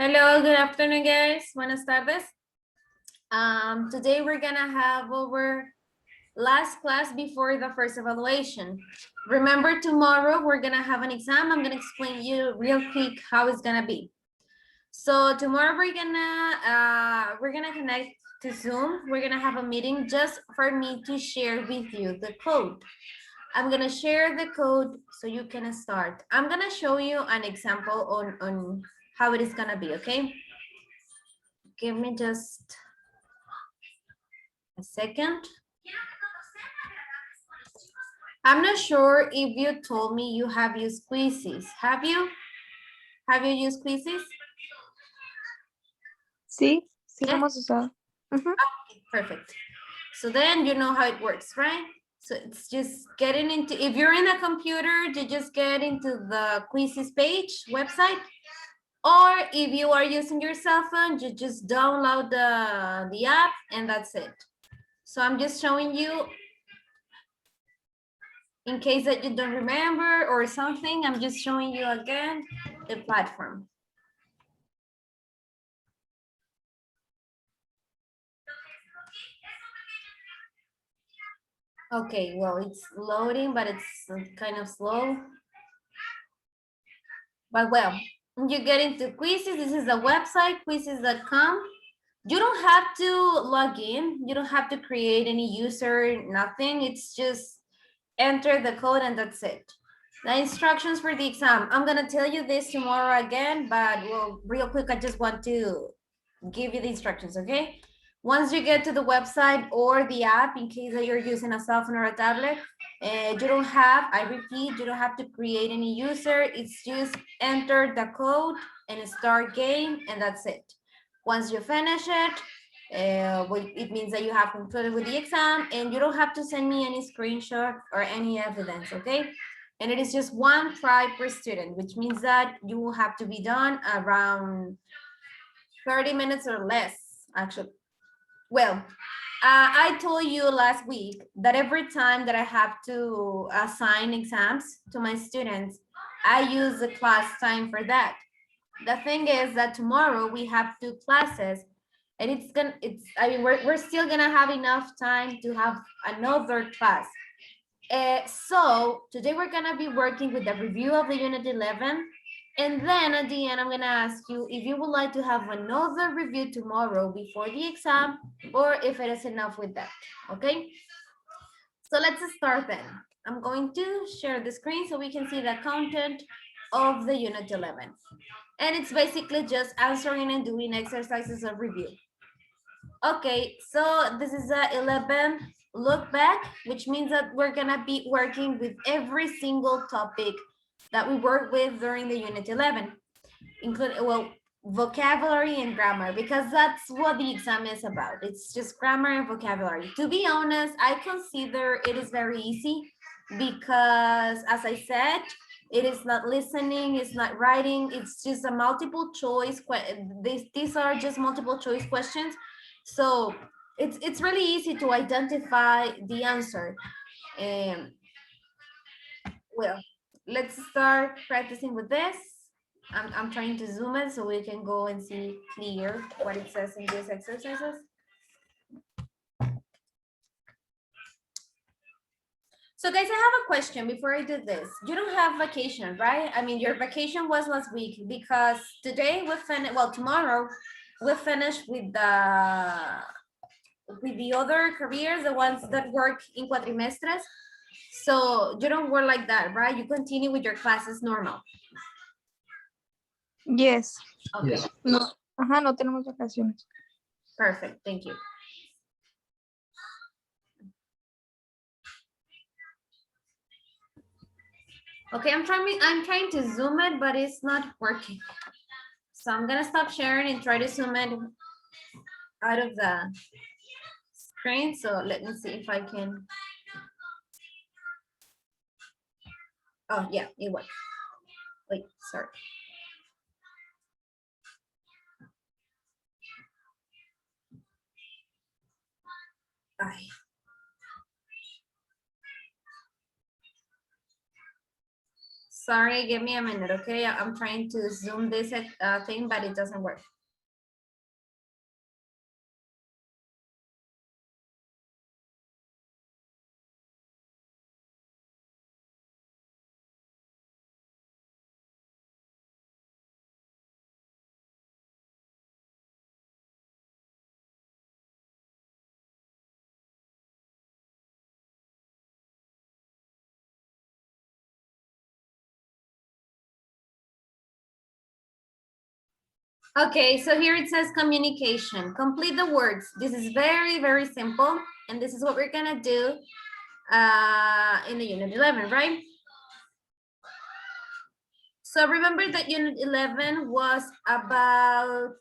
Hello, good afternoon, guys. Buenas tardes. Today we're gonna have our last class before the first evaluation. Remember, tomorrow we're gonna have an exam. I'm gonna explain you real quick how it's gonna be. So tomorrow we're gonna connect to Zoom. We're gonna have a meeting just for me to share with you the code. I'm gonna share the code so you can start. I'm gonna show you an example on how it is gonna be, okay? Give me just a second. I'm not sure if you told me you have used quizzes. Have you? Have you used quizzes? Sí, sí lo Yes. hemos usado. Okay, perfect. So then you know how it works, right? So it's just getting into, if you're in a computer, you just get into the quizzes page website. Or if you are using your cell phone, you just download the app and that's it. So I'm just showing you, in case that you don't remember or something, I'm just showing you again the platform. Okay, well, it's loading, but it's kind of slow. But well, you get into quizzes. This is the website, quizzes.com. You don't have to log in. You don't have to create any user, nothing. It's just enter the code and that's it. The instructions for the exam. I'm gonna tell you this tomorrow again, but well, real quick, I just want to give you the instructions, okay? Once you get to the website or the app, in case that you're using a cell phone or a tablet, you don't have, I repeat, you don't have to create any user. It's just enter the code and start game, and that's it. Once you finish it, it means that you have completed with the exam, and you don't have to send me any screenshot or any evidence, okay? And it is just one try per student, which means that you will have to be done around 30 minutes or less, actually. Well, I told you last week that every time that I have to assign exams to my students, I use the class time for that. The thing is that tomorrow we have 2 classes, and I mean, we're still gonna have enough time to have another class. So today we're gonna be working with the review of the unit 11. And then at the end, I'm gonna ask you if you would like to have another review tomorrow before the exam, or if it is enough with that, okay? So let's start then. I'm going to share the screen so we can see the content of the unit 11. And it's basically just answering and doing exercises of review. Okay, so this is a 11 look back, which means that we're gonna be working with every single topic that we work with during the unit 11, including, well, vocabulary and grammar, because that's what the exam is about. It's just grammar and vocabulary. To be honest, I consider it is very easy because, as I said, it is not listening, it's not writing, it's just a multiple choice. These are just multiple choice questions. So it's really easy to identify the answer. Well, let's start practicing with this. I'm trying to zoom it so we can go and see clear what it says in these exercises. So guys, I have a question before I do this. You don't have vacation, right? I mean, your vacation was last week because today we finished, well, tomorrow we finish with the other careers, the ones that work in cuatrimestres. So you don't work like that, right? You continue with your classes normal. Yes. Okay. Yes. No, ajá, no tenemos vacaciones. Perfect, thank you. Okay, I'm trying to zoom it, but it's not working. So I'm gonna stop sharing and try to zoom it out of the screen. So let me see if I can. Oh yeah, it worked. Wait, sorry. Ay. Sorry, give me a minute, okay? I'm trying to zoom this thing, but it doesn't work. Okay, so here it says communication. Complete the words. This is very, very simple. And this is what we're gonna do in the unit 11, right? So remember that unit 11 was about,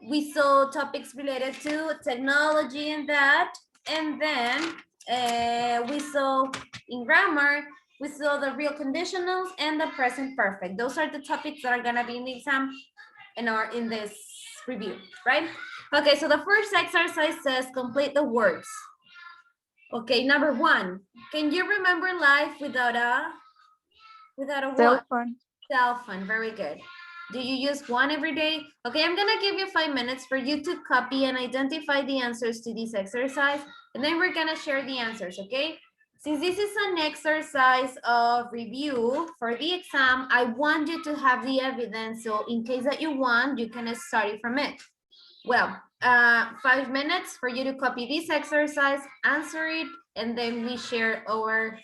we saw topics related to technology and that. And then we saw in grammar, we saw the real conditionals and the present perfect. Those are the topics that are gonna be in the exam and are in this review, right? Okay, so the first exercise says complete the words. Okay, number 1, can you remember life without a Cell what? phone. Cell phone, very good. Do you use one every day? Okay, I'm gonna give you 5 minutes for you to copy and identify the answers to this exercise, and then we're gonna share the answers, okay? Since this is an exercise of review for the exam, I want you to have the evidence, so in case that you want, you can study from it. Well, 5 minutes for you to copy this exercise, answer it, and then we share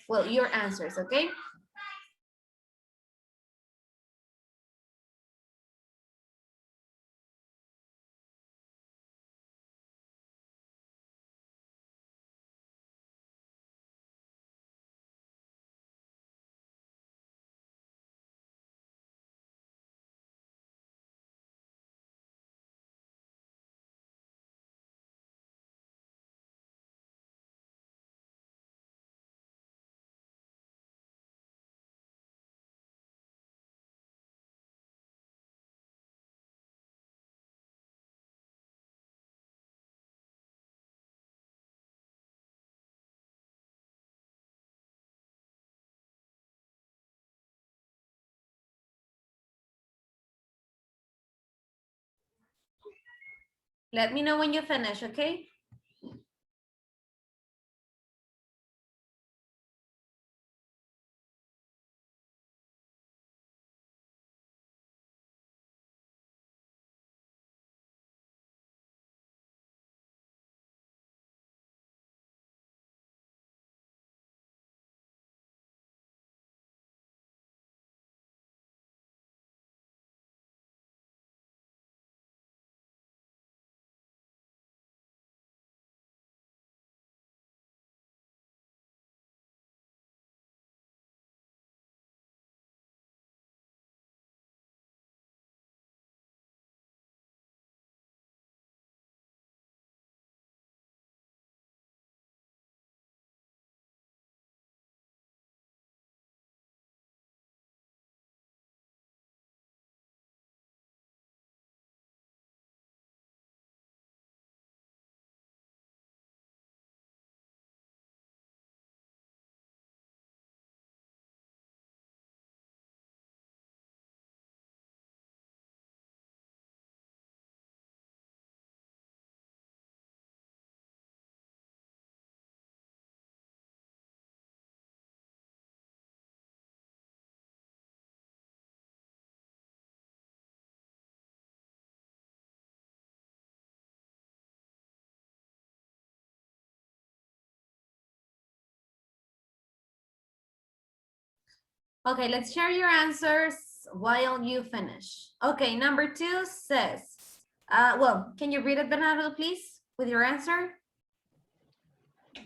your answers, okay? Let me know when you finish, okay? Okay, let's share your answers while you finish. Okay, number 2 says, can you read it, Bernardo, please, with your answer?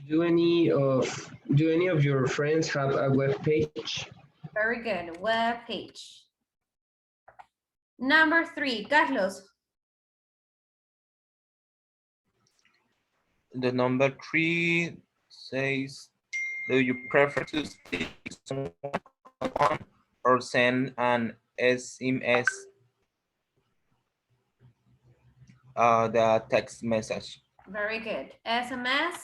Do any of your friends have a web page? Very good, web page. Number 3, Carlos. The number 3 says, do you prefer to speak to someone or send an SMS, the text message? Very good. SMS.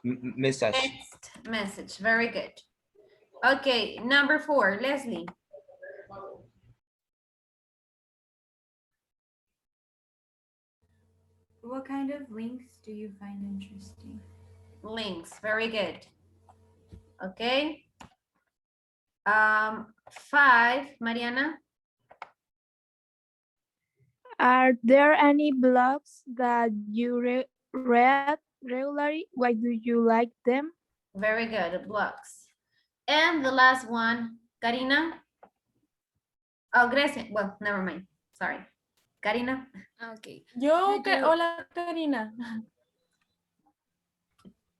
Message. Text message. Very good. Okay, number 4, Leslie. What kind of links do you find interesting? Links, very good. Okay. 5, Mariana. Are there any blogs that you read regularly? Why do you like them? Very good, blocks. And the last one, Karina. Oh, Grecia. Well, never mind. Sorry. Karina. Okay. Hola, Karina.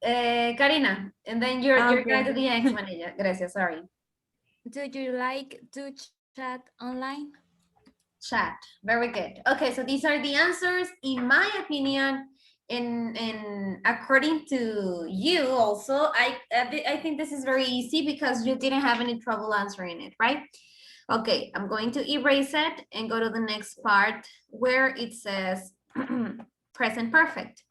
Karina. And then you're Okay. going to the next one. Gracias, sorry. Do you like to chat online? Chat. Very good. Okay, so these are the answers. In my opinion, in according to you also, I think this is very easy because you didn't have any trouble answering it, right? Okay, I'm going to erase it and go to the next part where it says present perfect.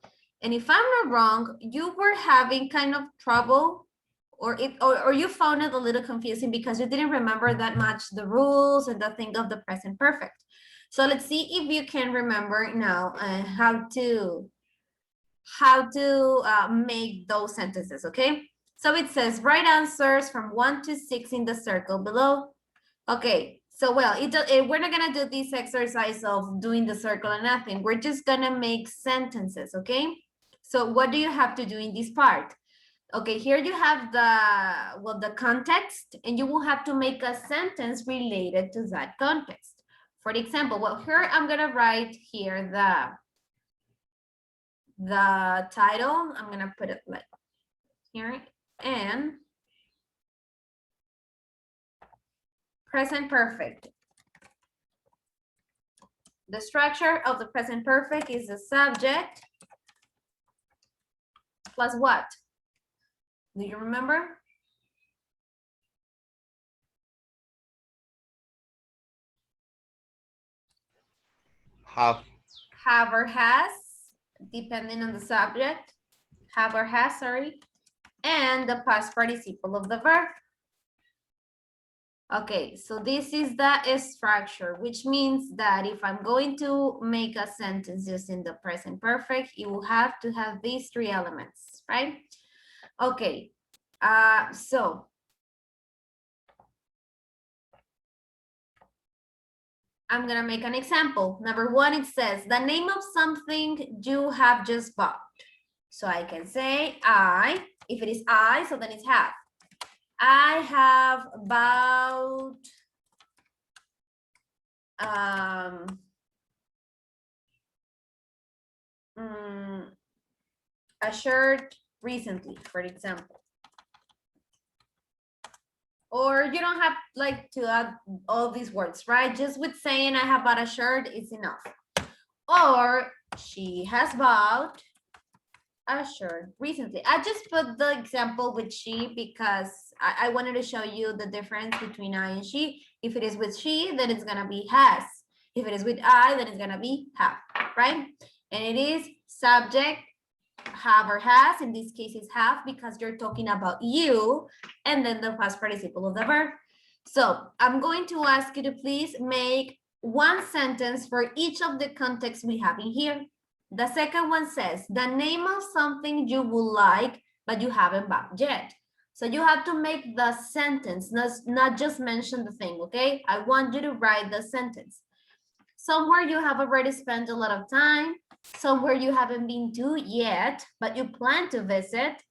And if I'm not wrong, you were having kind of trouble or you found it a little confusing because you didn't remember that much the rules and the thing of the present perfect. So let's see if you can remember now how to make those sentences, okay? So it says write answers from 1 to 6 in the circle below. Okay, so well, we're not gonna do this exercise of doing the circle and nothing. We're just gonna make sentences, okay? So what do you have to do in this part? Okay, here you have the context, and you will have to make a sentence related to that context. For example, well, here I'm gonna write here the title. I'm gonna put it like here, and present perfect. The structure of the present perfect is the subject plus what? Do you remember? Have. Have or has, depending on the subject. Have or has, sorry. And the past participle of the verb. Okay, so this is the structure, which means that if I'm going to make a sentence using the present perfect, you will have to have these 3 elements, right? Okay, so I'm gonna make an example. Number 1, it says the name of something you have just bought. So I can say if it is I, so then it's have. I have bought a shirt recently, for example. Or you don't have like to add all these words, right? Just with saying I have bought a shirt is enough. Or she has bought a shirt recently. I just put the example with she because I wanted to show you the difference between I and she. If it is with she, then it's gonna be has. If it is with I, then it's gonna be have, right? And it is subject, have or has. In this case, it's have because you're talking about you, and then the past participle of the verb. So I'm going to ask you to please make one sentence for each of the contexts we have in here. The second one says, the name of something you would like, but you haven't bought yet. So you have to make the sentence, not just mention the thing, okay? I want you to write the sentence. Somewhere you have already spent a lot of time, somewhere you haven't been to yet, but you plan to visit,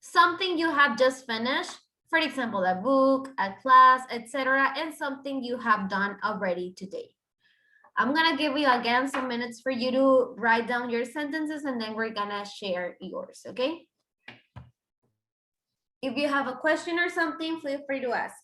something you have just finished, for example, a book, a class, etc., and something you have done already today. I'm gonna give you again some minutes for you to write down your sentences and then we're gonna share yours, okay? If you have a question or something, feel free to ask.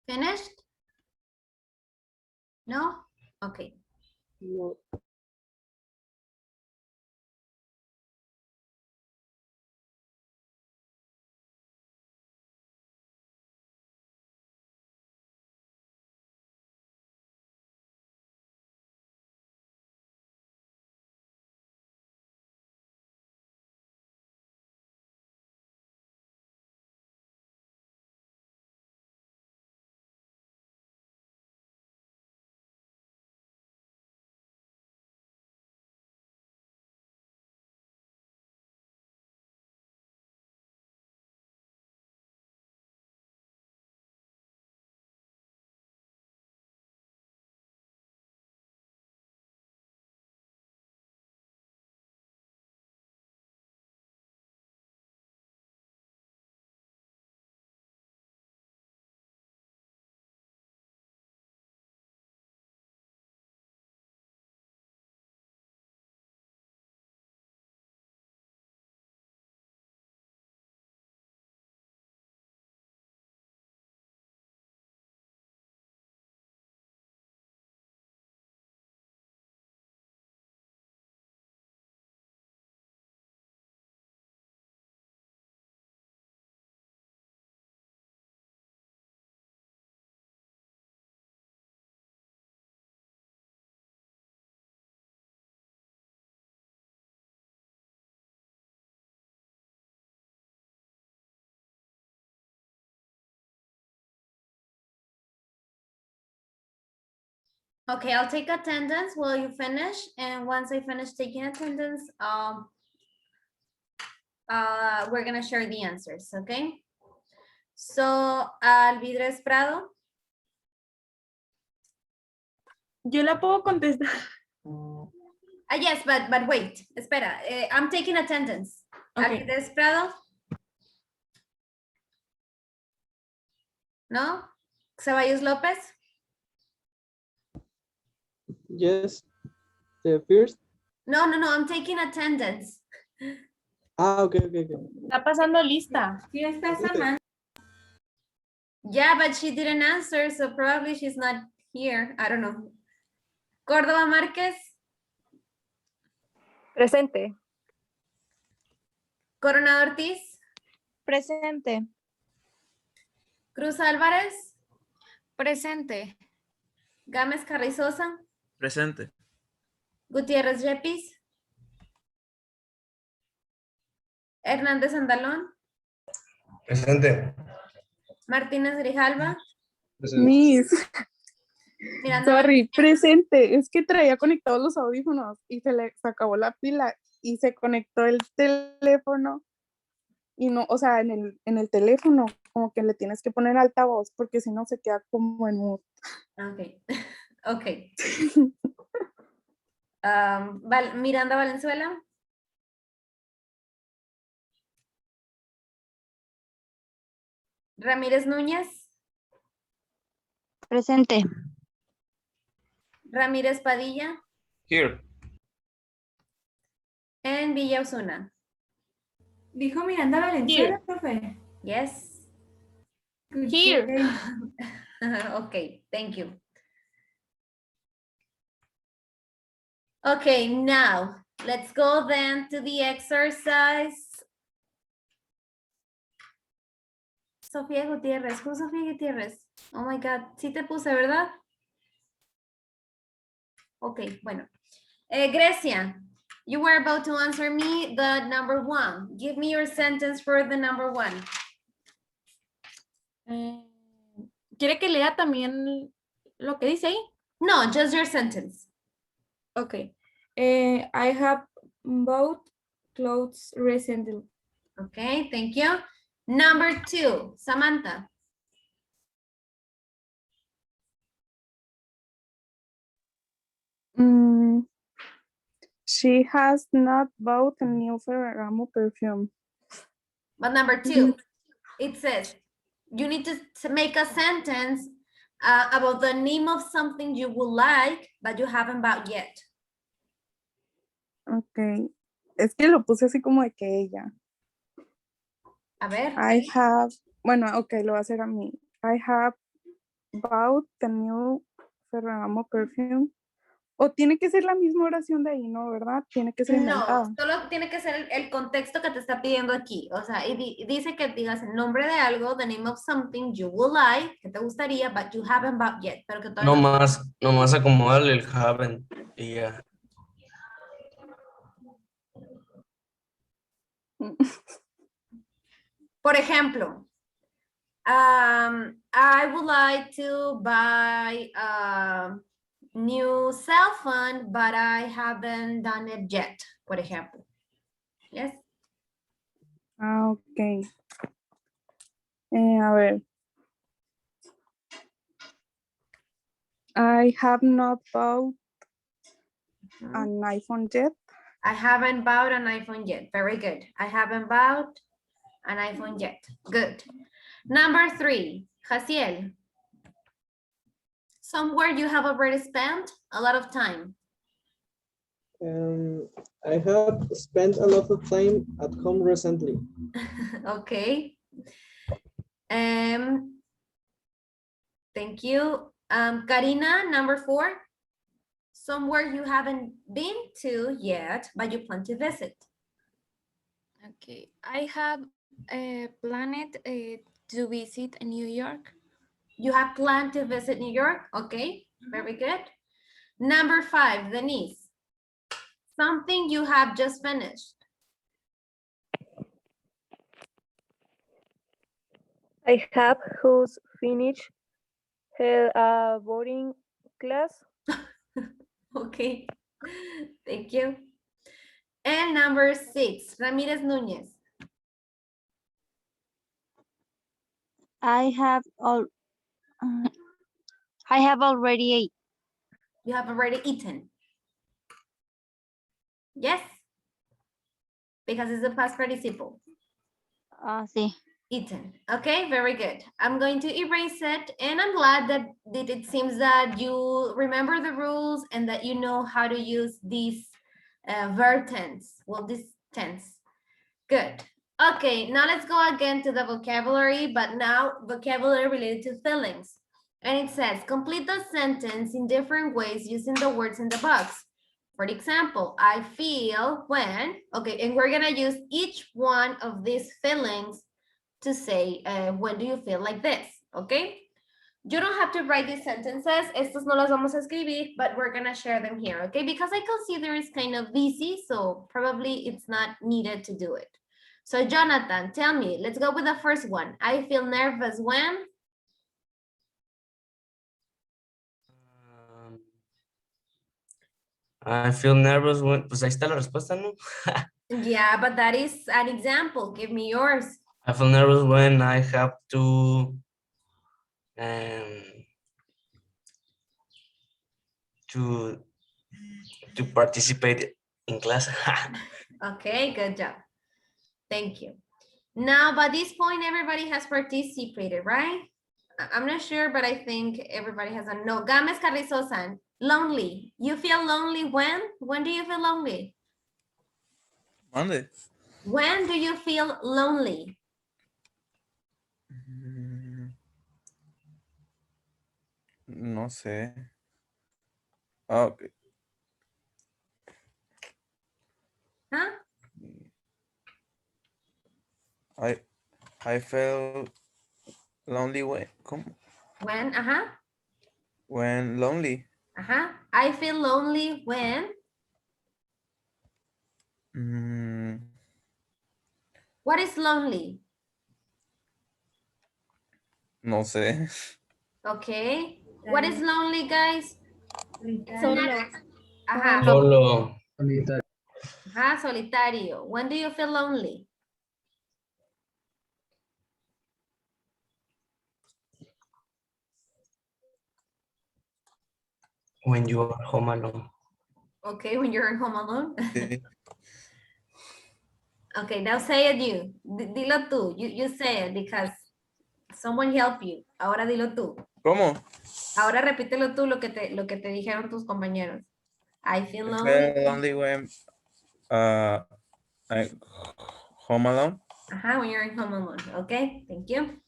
Finished? No? Okay. No. Okay, I'll take attendance while you finish. And once I finish taking attendance, we're gonna share the answers, okay? So, Alvidres Prado. Yo la puedo contestar. Yes, but wait, espera, I'm taking attendance. Okay. Alvidres Prado. No? Ceballos López. Yes. The first. No, I'm taking attendance. Ah, okay. Está pasando lista. Sí, está Samantha. Yeah, but she didn't answer, so probably she's not here. I don't know. Córdoba Márquez. Presente. Coronado Ortiz. Presente. Cruz Álvarez. Presente. Gámez Carrizosa. Presente. Gutiérrez Yepis. Hernández Andalón. Presente. Martínez Grijalva. Miss, Miranda sorry, presente. Es que traía conectados los audífonos y se acabó la pila y se conectó el teléfono y no, o sea, en el teléfono como que le tienes que poner altavoz porque si no se queda como en mute. Ok. Ok. Miranda Valenzuela. Ramírez Núñez. Presente. Ramírez Padilla. Here. En Villa Osuna. Dijo Miranda Valenzuela, profe. Yes. Good Here. day. Okay, thank you. Okay, now let's go then to the exercise. Sofía Gutiérrez. Who's Sofía Gutiérrez? Oh my God, sí te puse, ¿verdad? Okay, bueno. Grecia, you were about to answer me the number 1. Give me your sentence for the number 1. ¿Quiere que lea también lo que dice ahí? No, just your sentence. Okay. I have bought clothes recently. Okay, thank you. Number 2, Samantha. She has not bought a new Ferragamo perfume. But number 2, it says, you need to make a sentence about the name of something you would like, but you haven't bought yet. Okay. Es que lo puse así como de que ella. A ver. I have, bueno, okay, lo voy a hacer a mí. I have bought the new Ferragamo perfume. O tiene que ser la misma oración de ahí, ¿no? ¿Verdad? Tiene que ser No, inventada. solo tiene que ser el contexto que te está pidiendo aquí. O sea, y dice que digas el nombre de algo, the name of something you would like, que te gustaría, but you haven't bought yet, pero que todavía No más acomodarle el haven't y ya. Por ejemplo, I would like to buy a new cell phone, but I haven't done it yet, por ejemplo. Yes. Ah, ok. A ver. I have not bought an iPhone yet. I haven't bought an iPhone yet. Very good. I haven't bought an iPhone yet. Good. Number 3, Jaciel. Somewhere you have already spent a lot of time. I have spent a lot of time at home recently. Okay. Thank you. Karina, number 4. Somewhere you haven't been to yet, but you plan to visit. Okay, I have planned to visit New York. You have planned to visit New York. Okay, very good. Number 5, Denise. Something you have just finished. I have who's finished her boarding class. Okay, thank you. And number 6, Ramirez Núñez. I have already ate. You have already eaten. Yes, because it's the past participle. Sí. Eaten. Okay, very good. I'm going to erase it, and I'm glad that it seems that you remember the rules and that you know how to use these verb tense. Well, this tense. Good. Okay, now let's go again to the vocabulary, but now vocabulary related to feelings. And it says, complete the sentence in different ways using the words in the box. For example, I feel when, okay, and we're gonna use each one of these feelings to say, when do you feel like this, okay? You don't have to write these sentences. Estos no las vamos a escribir, but we're gonna share them here, okay? Because I consider it's kind of busy, so probably it's not needed to do it. So Jonathan, tell me, let's go with the first one. I feel nervous when? I feel nervous when, pues ahí está la respuesta, ¿no? Yeah, but that is an example. Give me yours. I feel nervous when I have um, to participate in class. Okay, good job. Thank you. Now, by this point, everybody has participated, right? I'm not sure, but I think everybody has a no. Games Carrizosan, lonely. You feel lonely when? When do you feel lonely? Monday. When do you feel lonely? No sé. Okay. Huh? I felt lonely when, ¿cómo? When, When lonely. I feel lonely when? What is lonely? No sé. Okay. What is lonely, guys? Solo. Solo. Solitario. When do you feel lonely? When you are home alone. Okay, when you're at home alone. Sí. Okay, now say it you. Dilo tú. You say it because someone help you. Ahora dilo tú. ¿Cómo? Ahora repítelo tú lo que te dijeron tus compañeros. I feel I lonely. felt lonely when I home alone. When you're at home alone. Okay, thank you.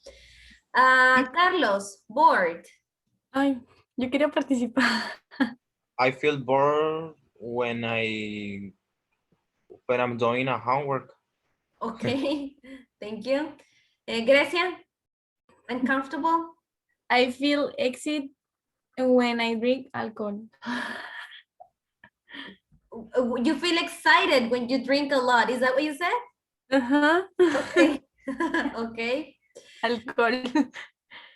Carlos, bored. Ay, yo quería participar. I feel bored when I'm doing a homework. Okay, thank you. Grecia, uncomfortable? I feel exit when I drink alcohol. You feel excited when you drink a lot. Is that what you said? Ajá. Okay. Okay. Alcohol.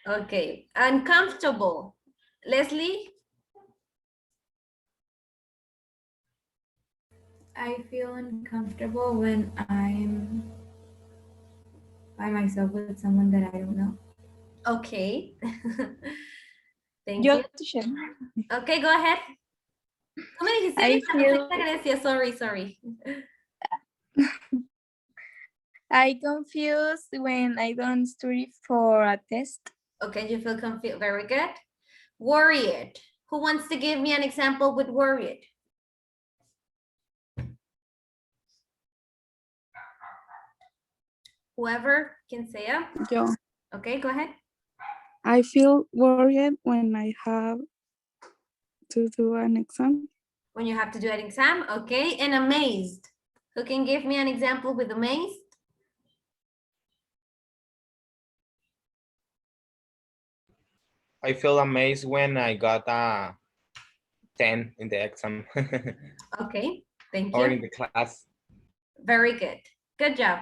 Okay. Uncomfortable. Leslie? I feel uncomfortable when I'm by myself with someone that I don't know. Okay. Thank Yo you. to share. Okay, go ahead. ¿Cómo me dijiste I ahorita? feel Grecia, sorry. I confused when I don't study for a test. Okay, you feel confused. Very good. Worried. Who wants to give me an example with worried? Whoever can say it. Yo. Okay, go ahead. I feel worried when I have to do an exam. When you have to do an exam, okay, and amazed. Who can give me an example with amazed? I feel amazed when I got a 10 in the exam. Okay, thank Or you. in the class. Very good. Good job.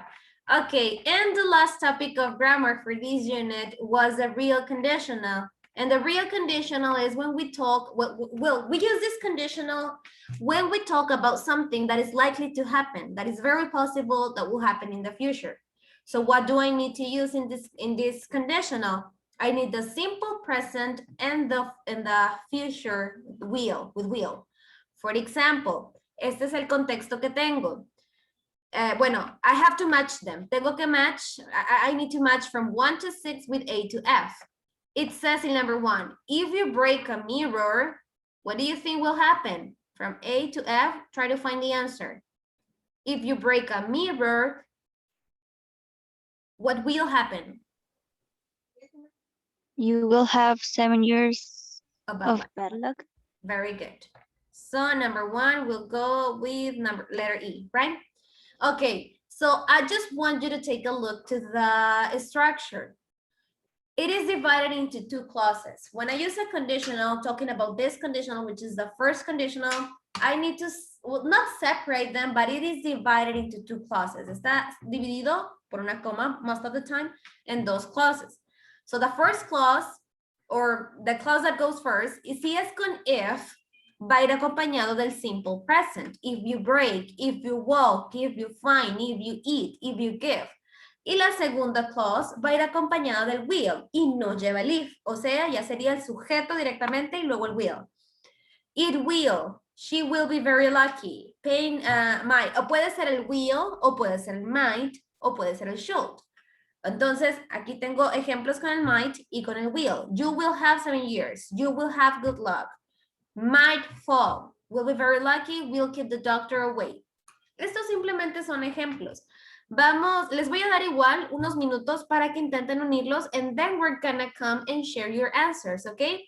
Okay, and the last topic of grammar for this unit was a real conditional. And the real conditional is when we talk, well, we use this conditional when we talk about something that is likely to happen, that is very possible that will happen in the future. So what do I need to use in this conditional? I need the simple present and the future will, with will. For example, este es el contexto que tengo. Bueno, I have to match them. Tengo que match, I need to match from 1 to 6 with A to F. It says in number 1, if you break a mirror, what do you think will happen? From A to F, try to find the answer. If you break a mirror, what will happen? You will have 7 years About of bad luck. Very good. So number 1, we'll go with letter E, right? Okay, so I just want you to take a look to the structure. It is divided into 2 clauses. When I use a conditional, talking about this conditional, which is the first conditional, I need to, well, not separate them, but it is divided into 2 clauses. Está dividido por una coma most of the time in those clauses. So the first clause, or the clause that goes first, is si es con if, va a ir acompañado del simple present. If you break, if you walk, if you find, if you eat, if you give. Y la segunda clause va a ir acompañada del will y no lleva el if. O sea, ya sería el sujeto directamente y luego el will. It will. She will be very lucky. Pain, might. O puede ser el will, o puede ser el might, o puede ser el should. Entonces, aquí tengo ejemplos con el might y con el will. You will have 7 years. You will have good luck. Might fall. Will be very lucky. Will keep the doctor away. Estos simplemente son ejemplos. Vamos, les voy a dar igual unos minutos para que intenten unirlos and then we're gonna come and share your answers, okay?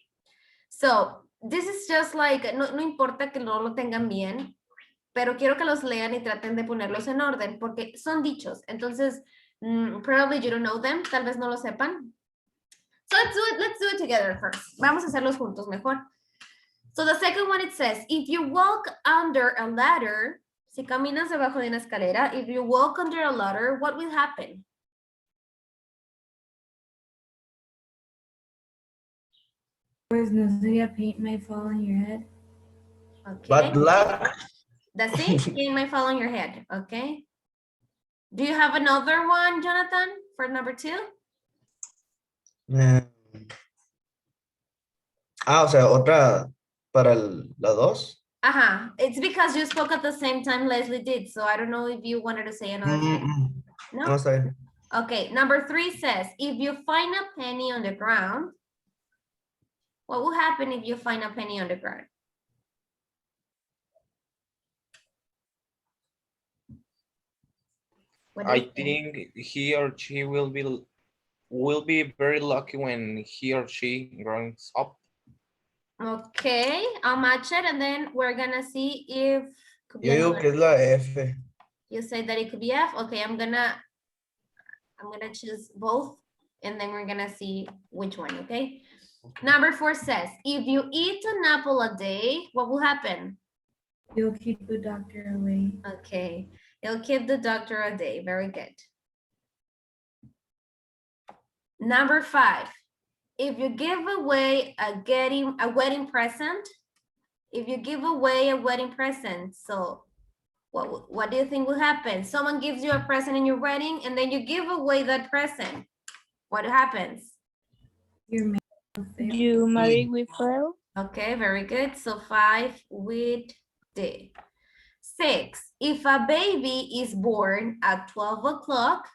So, this is just like, no importa que no lo tengan bien, pero quiero que los lean y traten de ponerlos en orden porque son dichos. Entonces, probably you don't know them, tal vez no lo sepan. So let's do it together first. Vamos a hacerlos juntos mejor. So the second one, it says, if you walk under a ladder, si caminas debajo de una escalera, if you walk under a ladder, what will happen? Pues no sería paint might fall on your head. Okay. Bad luck. That's it. Paint might fall on your head. Okay. Do you have another one, Jonathan, for number 2? O sea, otra para la 2. It's because you spoke at the same time Leslie did, so I don't know if you wanted to say another thing. No? No está bien. Okay, number 3 says, if you find a penny on the ground, what will happen if you find a penny on the ground? I think he or she will be very lucky when he or she grows up. Okay, I'll match it and then we're gonna see if could be Yo digo another. que es la F. You say that it could be F. Okay, I'm gonna choose both and then we're gonna see which one, okay? Number 4 says, if you eat an apple a day, what will happen? You'll keep the doctor away. Okay, it'll keep the doctor a day. Very good. Number 5, if you give away a wedding present, if you give away a wedding present, so what do you think will happen? Someone gives you a present in your wedding and then you give away that present. What happens? You're You marry with fail. Okay, very good. So 5 with D. 6, if a baby is born at 12 o'clock,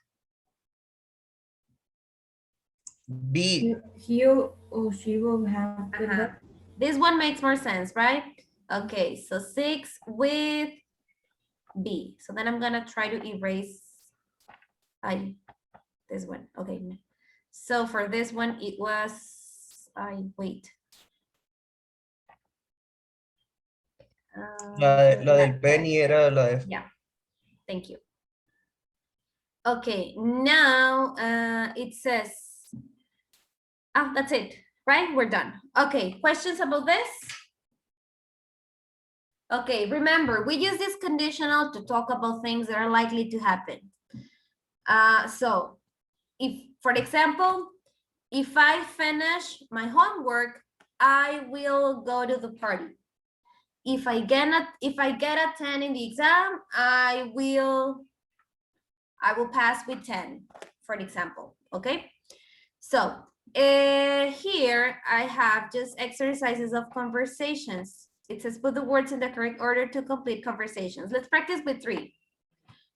B. He or she will have good luck. This one makes more sense, right? Okay, so 6 with B. So then I'm gonna try to erase this one. Okay. So for this one, it was, wait. La del penny era la F. Yeah, thank you. Okay, now it says, that's it, right? We're done. Okay, questions about this? Okay, remember, we use this conditional to talk about things that are likely to happen. So if, for example, if I finish my homework, I will go to the party. If I get a 10 in the exam, I will pass with 10, for example, okay? So here I have just exercises of conversations. It says put the words in the correct order to complete conversations. Let's practice with 3.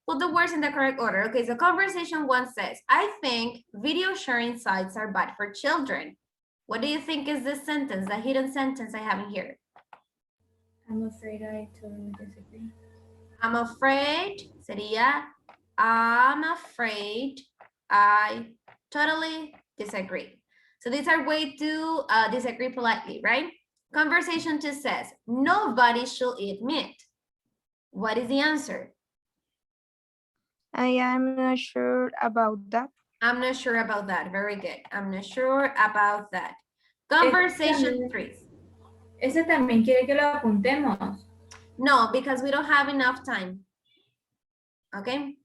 Put the words in the correct order. Okay, so conversation 1 says, I think video sharing sites are bad for children. What do you think is this sentence, the hidden sentence I have in here? I'm afraid I totally disagree. I'm afraid, sería, I'm afraid I totally disagree. So these are ways to disagree politely, right? Conversation 2 says, nobody should eat meat. What is the answer? I am not sure about that. I'm not sure about that. Very good. I'm not sure about that. Conversation 3. Ese también quiere que lo apuntemos. No, because we don't have enough time. Okay.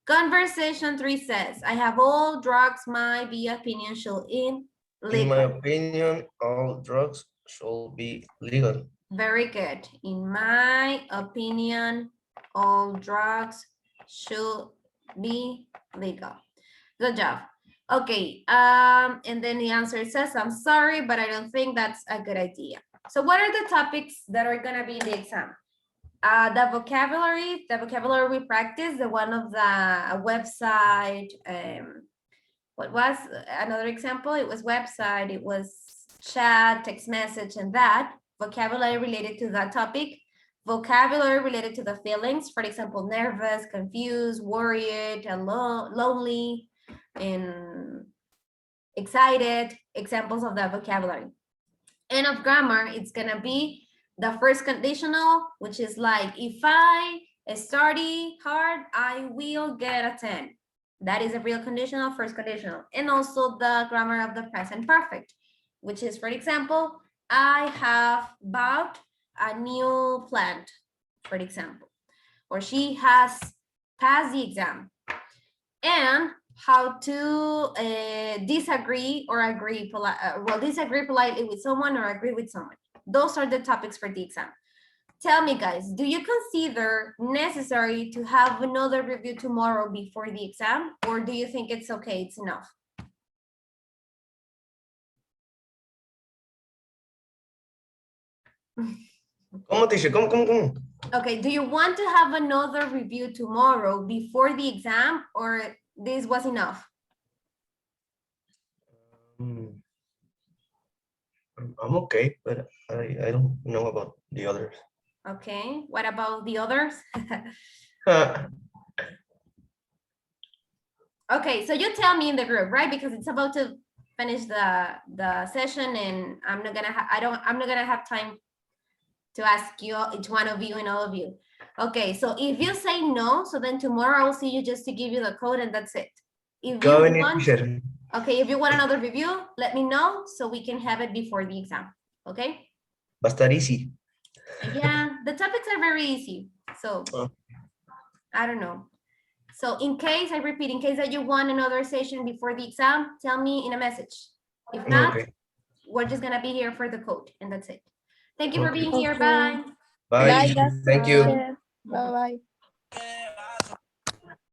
Conversation 3 says, I have all drugs, my opinion should in legal. In my opinion, all drugs should be legal. Very good. In my opinion, all drugs should be legal. Good job. Okay, and then the answer says, I'm sorry, but I don't think that's a good idea. So what are the topics that are gonna be in the exam? The vocabulary we practice, the one of the website, what was another example? It was website, it was chat, text message, and that. Vocabulary related to that topic. Vocabulary related to the feelings, for example, nervous, confused, worried, alone, lonely, and excited, examples of that vocabulary. And of grammar, it's gonna be the first conditional, which is like, if I study hard, I will get a 10. That is a real conditional, first conditional. And also the grammar of the present perfect, which is, for example, I have bought a new plant, for example, or she has passed the exam. And how to disagree or agree, disagree politely with someone or agree with someone. Those are the topics for the exam. Tell me, guys, do you consider necessary to have another review tomorrow before the exam, or do you think it's okay, it's enough? ¿Cómo, teacher? ¿Cómo? Okay, do you want to have another review tomorrow before the exam, or this was enough? I'm okay, but I don't know about the others. Okay, what about the others? Okay, so you tell me in the group, right? Because it's about to finish the session, and I'm not gonna have time to ask you, each one of you and all of you. Okay, so if you say no, so then tomorrow I'll see you just to give you the code, and that's it. If ¿Qué va a you venir, want, teacher? okay, if you want another review, let me know so we can have it before the exam. Okay? Va a estar easy. Yeah, the topics are very easy. So Oh. I don't know. So in case, I repeat, in case that you want another session before the exam, tell me in a message. If not, Okay. we're just gonna be here for the code, and that's it. Thank you for Okay. being here. Okay. Bye. Bye. Bye, Thank you. teacher. Bye bye.